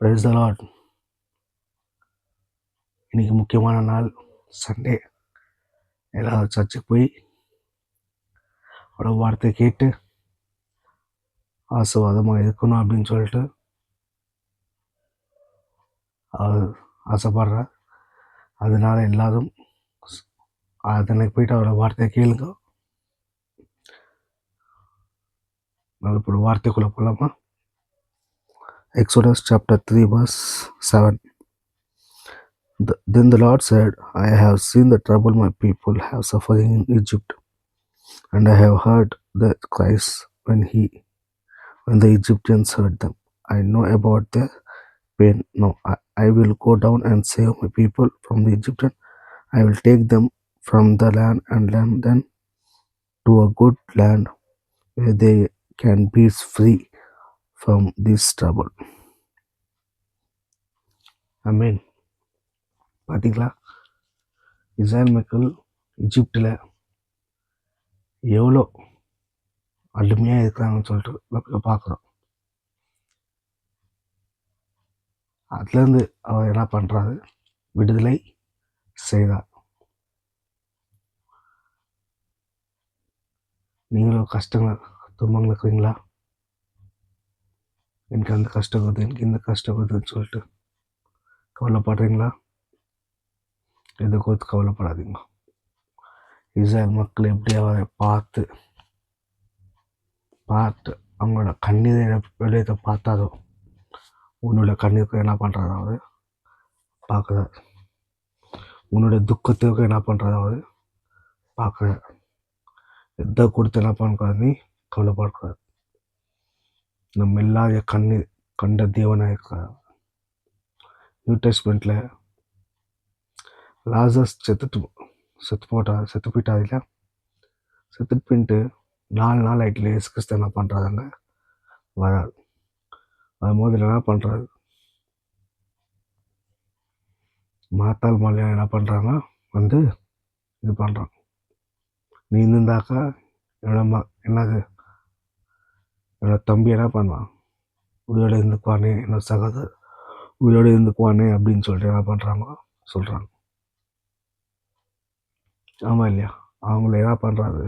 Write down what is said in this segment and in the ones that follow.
Praise the Lord. இன்னைக்கு முக்கியமான நாள், சண்டே. எல்லாரும் சர்ச்சுக்கு போய் அவரோட வார்த்தையை கேட்டு ஆசீர்வாதமாக இருக்கணும் அப்படின்னு சொல்லிட்டு அவர் ஆசைப்படுறார். அதனால எல்லாரும் அதனைக்கு போயிட்டு அவரோட வார்த்தையை கேளுங்க. இப்போ வார்த்தைக்குள்ளே போகலாமா? Exodus chapter 3 verse 7. Then the Lord said, I have seen the trouble my people have suffering in Egypt, and I have heard their cries when the Egyptians heard them. I know about their pain. Now I will go down and save my people from the Egyptian. I will take them from the land and land them to a good land where they can be free from this trouble. Amen. பார்த்தீங்களா, Israel மக்கள் இஜிப்டில் எவ்வளோ அடிமையாக இருக்கிறாங்கன்னு சொல்லிட்டு நம்ம பார்க்குறோம். அதுலேருந்து அவர் என்ன பண்ணுறாரு? விடுதலை செய்தார். நீங்களும் கஷ்டங்கள் துன்பங்கள் இருக்கிறீங்களா? எனக்கு அந்த கஷ்டம் வருது, எனக்கு இந்த கஷ்டம் வருதுன்னு சொல்லிட்டு கவலைப்படுறீங்களா? எதை குறித்து கவலைப்படாதீங்க. இஸ்ரேல் மக்கள் எப்படி அவரை பார்த்து அவங்களோட கண்ணீரை வெளியத்தை பார்த்தாரோ, உன்னோட கண்ணீருக்கு என்ன பண்ணுறாரு அவர் பார்க்குறார். உன்னோட துக்கத்துக்கு என்ன பண்ணுறாரு அவர் பார்க்குறார். எதை கொடுத்து என்ன பண்ணுறாரு? நீ கவலைப்படுறாரு. நம்ம எல்லாரையும் கண்ணீர் கண்ட தேவனாக இருக்கிறார். நியூ டெஸ்ட்மெண்ட்டில் லாசஸ் செத்து போயிட்டார் இல்லை? செத்துட்டு போயிட்டு 4 நாள் ஆகிட்டுல இயேசு கிறிஸ்து என்ன பண்ணுறாங்க? வராது. வரும்போது என்ன பண்ணுறாரு? மாத்தாள் மலையாக என்ன பண்ணுறாங்க? வந்து இது பண்ணுறாங்க. நீ இருந்தாக்கா என்னது என்னோட தம்பி என்ன பண்ணுவான்? உயிரோடு இருந்துக்குவானே, என்னோட சகோதரர் உயிரோடு இருந்துக்குவானே அப்படின்னு சொல்லிட்டு என்ன பண்ணுறாங்க? சொல்கிறாங்க. ஆமாம் இல்லையா? அவங்கள என்ன பண்ணுறாரு?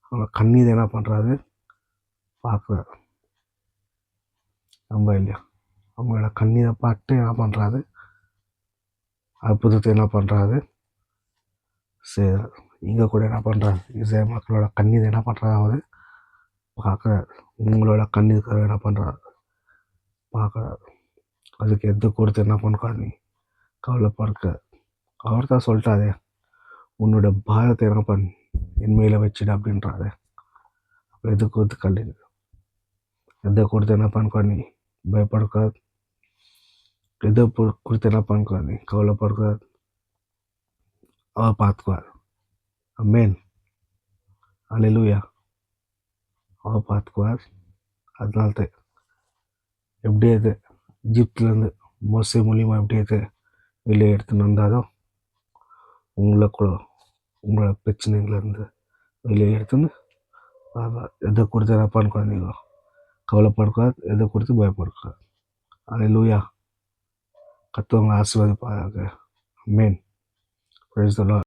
அவங்க கண்ணீர் என்ன பண்ணுறாரு? பார்க்குறாரு. ஆமாம் இல்லையா? அவங்களோட கண்ணீரை பார்த்து என்ன பண்ணுறாரு? அற்புதத்தை என்ன பண்ணுறாரு? சரி, இங்கே கூட என்ன பண்ணுறாரு? இஸ்ரேல் மக்களோட கண்ணீர் என்ன பண்ணுறாரு? அவர் பார்க்குறாரு. உங்களோட கண்ணீருக்கு என்ன பண்ணுறாரு? பார்க்குறாரு. அதுக்கு எது கொடுத்து என்ன பண்ணுறாரு? நீ கவலைப்படுற. அவர் தான் சொல்லிட்டாரு, உன்னோட பாரத்தை என்ன பண்ணு என் மேலே வச்சுடு அப்படின்றாரு. அப்போ எது கொடுத்து கல்லுங்க. எதை கொடுத்து என்ன பண்ணுற? நீ பயப்படுக்காது. எதை கொடுத்து என்ன பண்ணுற? நீ கவலைப்படுக்காது. அவர் பார்த்துக்குவார். ஆமென். அல்லேலூயா. அவர் பார்த்துக்குவார். அதனால தான் எப்படி அது எகிப்துலேருந்து மோசே மூலியமா எப்படி அது வெளியே எடுத்துன்னு வந்தாரோ, உங்களோட பிரச்சனைகள்லேருந்து வெளியே எடுத்துன்னு எதை கொடுத்து என்ன பண்ணுற? நீங்கள் கவலைப்படுக்காது. எதை கொடுத்து பயப்படுக்காது. அல்லேலூயா. கர்த்தர் உங்களை ஆசீர்வதிப்பாராக. ஆமென். Praise the Lord.